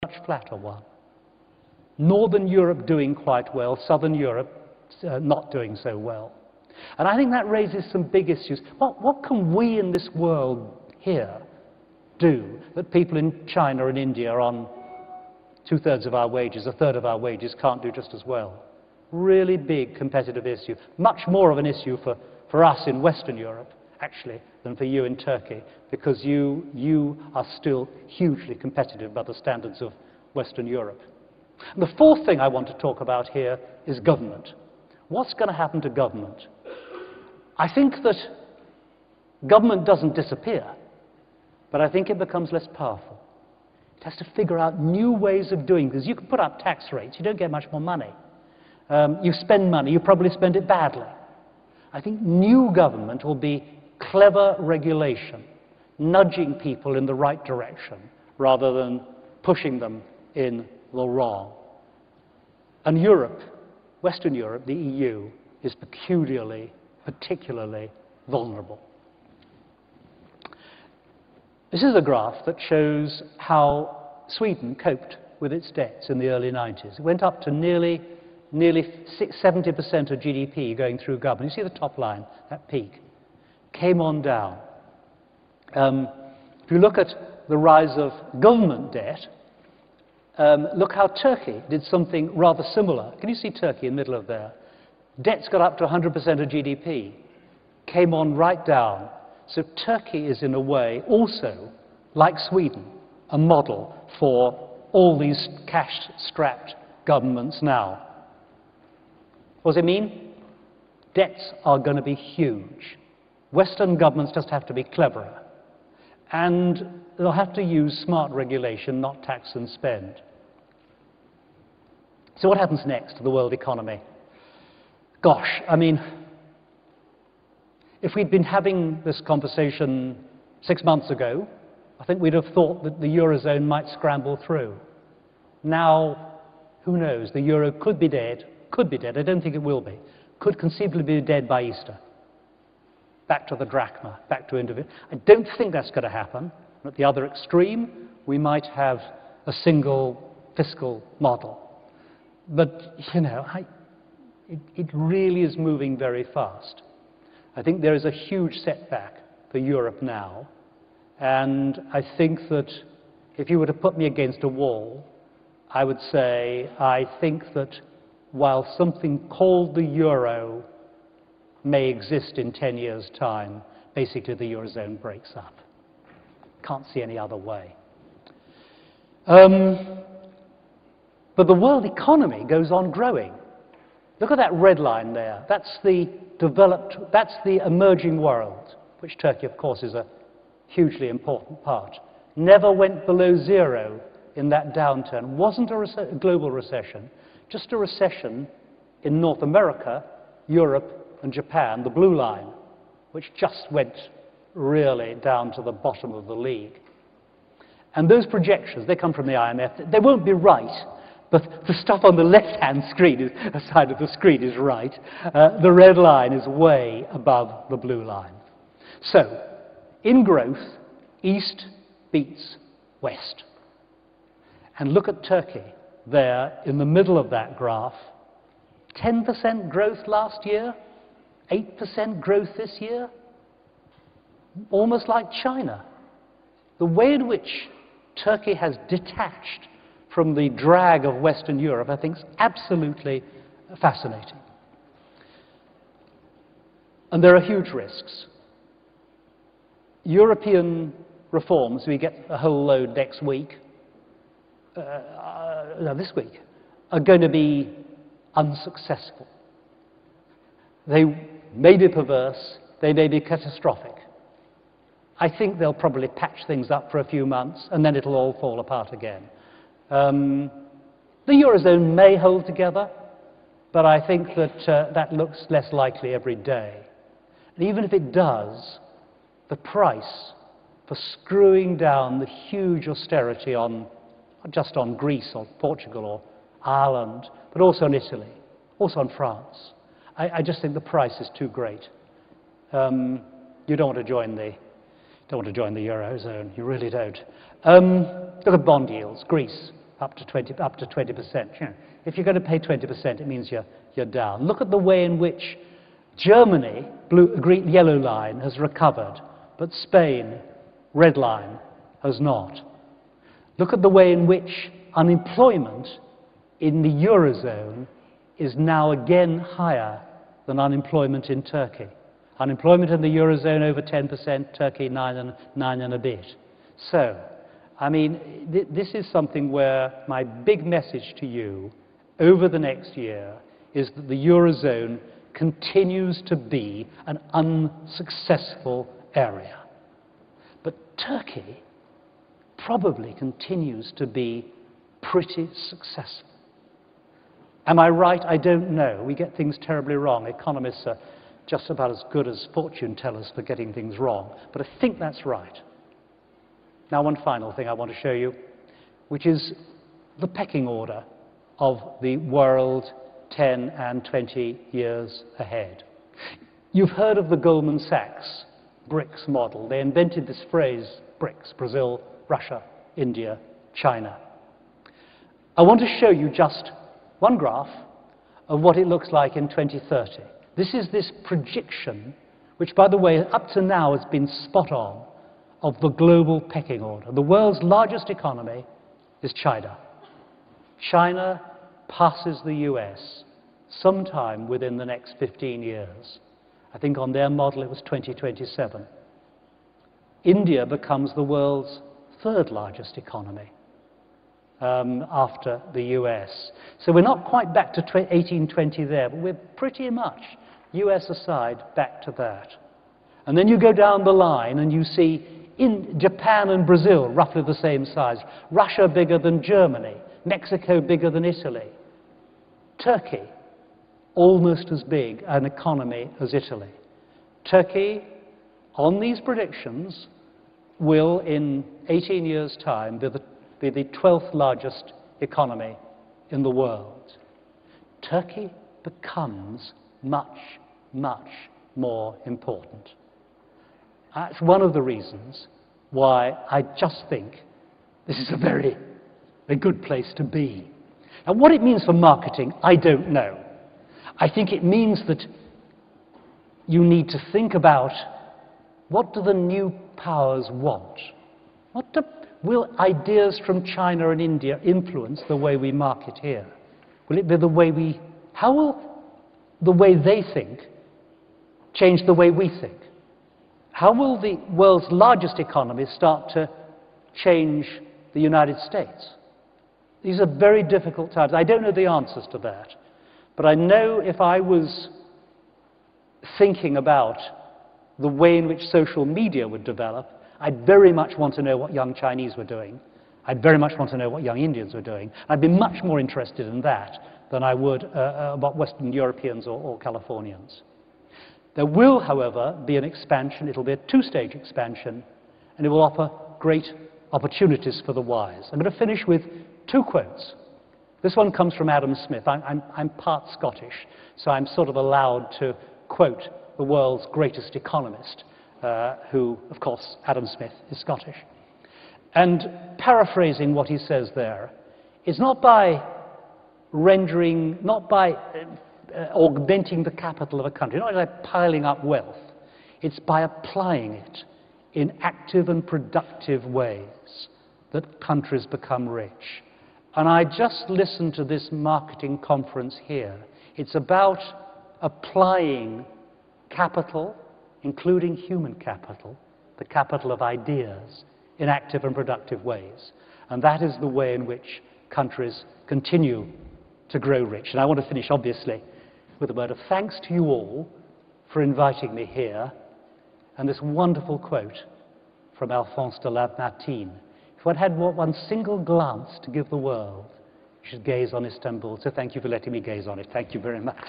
much flatter one. Northern Europe doing quite well, Southern Europe not doing so well. And I think that raises some big issues. What can we in this world here do that people in China and India on 2/3 of our wages, 1/3 of our wages, can't do just as well? Really big competitive issue. Much more of an issue for us in Western Europe, actually, than for you in Turkey, because you are still hugely competitive by the standards of Western Europe. And the fourth thing I want to talk about here is government. What's going to happen to government? I think that government doesn't disappear, but I think it becomes less powerful. It has to figure out new ways of doing things. You can put up tax rates, you don't get much more money. You spend money, you probably spend it badly. I think new government will be clever regulation, nudging people in the right direction rather than pushing them in the wrong. And Europe, Western Europe, the EU, is particularly vulnerable. This is a graph that shows how Sweden coped with its debts in the early 90s. It went up to nearly 70% of GDP going through government. You see the top line, that peak, came on down. If you look at the rise of government debt, look how Turkey did something rather similar. Can you see Turkey in the middle of there? Debts got up to 100% of GDP, came on right down. So Turkey is, in a way, also, like Sweden, a model for all these cash-strapped governments now. What does it mean? Debts are going to be huge. Western governments just have to be cleverer. And they'll have to use smart regulation, not tax and spend. So what happens next to the world economy? Gosh, I mean, if we'd been having this conversation 6 months ago, I think we'd have thought that the Eurozone might scramble through. Now, who knows? The Euro could be dead. Could be dead. I don't think it will be. Could conceivably be dead by Easter. Back to the drachma, back to individual. I don't think that's going to happen. At the other extreme, we might have a single fiscal model. But, you know, it really is moving very fast. I think there is a huge setback for Europe now. And I think that if you were to put me against a wall, I would say I think that while something called the Euro may exist in 10 years' time, basically the Eurozone breaks up. Can't see any other way. But the world economy goes on growing. Look at that red line there. That's the emerging world, which Turkey, of course, is a hugely important part. Never went below zero in that downturn. Wasn't a global recession, just a recession in North America, Europe, and Japan, the blue line, which just went really down to the bottom of the league. And those projections, they come from the IMF. They won't be right, but the stuff on the left-hand side of the screen is right. The red line is way above the blue line. So, in growth, East beats West. And look at Turkey there in the middle of that graph. 10% growth last year, 8% growth this year. Almost like China. The way in which Turkey has detached from the drag of Western Europe, I think, is absolutely fascinating. And there are huge risks. European reforms, we get a whole load next week, this week, are going to be unsuccessful. They may be perverse, they may be catastrophic. I think they'll probably patch things up for a few months, and then it'll all fall apart again. The Eurozone may hold together, but I think that that looks less likely every day. And even if it does, the price for screwing down the huge austerity not just on Greece or Portugal or Ireland, but also on Italy, also on France, I just think the price is too great. You don't want to join the Eurozone, you really don't. Look at bond yields. Greece, up to 20%. You know, if you're going to pay 20%, it means you're down. Look at the way in which Germany, green, yellow line, has recovered, but Spain, red line, has not. Look at the way in which unemployment in the Eurozone is now again higher than unemployment in Turkey. Unemployment in the Eurozone over 10%, Turkey 9 and a bit. So, I mean, this is something where my big message to you over the next year is that the Eurozone continues to be an unsuccessful area. But Turkey probably continues to be pretty successful. Am I right? I don't know. We get things terribly wrong. Economists are just about as good as fortune tellers for getting things wrong. But I think that's right. Now, one final thing I want to show you, which is the pecking order of the world 10 and 20 years ahead. You've heard of the Goldman Sachs BRICS model. They invented this phrase, BRICS, Brazil, Russia, India, China. I want to show you just one graph of what it looks like in 2030. This is this projection, which, by the way, up to now has been spot on, of the global pecking order. The world's largest economy is China. China passes the US sometime within the next 15 years. I think on their model it was 2027. India becomes the world's third largest economy after the US. So we're not quite back to 1820 there, but we're pretty much, US aside, back to that. And then you go down the line and you see in Japan and Brazil, roughly the same size. Russia bigger than Germany. Mexico bigger than Italy. Turkey, almost as big an economy as Italy. Turkey, on these predictions, will in 18 years' time be the 12th largest economy in the world. Turkey becomes much, much more important. That's one of the reasons why I just think this is a very good place to be. Now, what it means for marketing, I don't know. I think it means that you need to think about what do the new powers want? Will ideas from China and India influence the way we market here? Will it be the way how will the way they think change the way we think? How will the world's largest economies start to change the United States? These are very difficult times. I don't know the answers to that. But I know if I was thinking about the way in which social media would develop, I'd very much want to know what young Chinese were doing. I'd very much want to know what young Indians were doing. I'd be much more interested in that than I would about Western Europeans or Californians. There will, however, be an expansion. It'll be a two-stage expansion, and it will offer great opportunities for the wise. I'm going to finish with two quotes. This one comes from Adam Smith. I'm part Scottish, so I'm sort of allowed to quote the world's greatest economist, who, of course, Adam Smith is Scottish. And paraphrasing what he says there, it's not by augmenting the capital of a country, not by piling up wealth. It's by applying it in active and productive ways that countries become rich. And I just listened to this marketing conference here. It's about applying capital, including human capital, the capital of ideas, in active and productive ways. And that is the way in which countries continue to grow rich. And I want to finish, obviously, with a word of thanks to you all for inviting me here, and this wonderful quote from Alphonse de Lamartine. If one had one single glance to give the world, you should gaze on Istanbul. So thank you for letting me gaze on it. Thank you very much.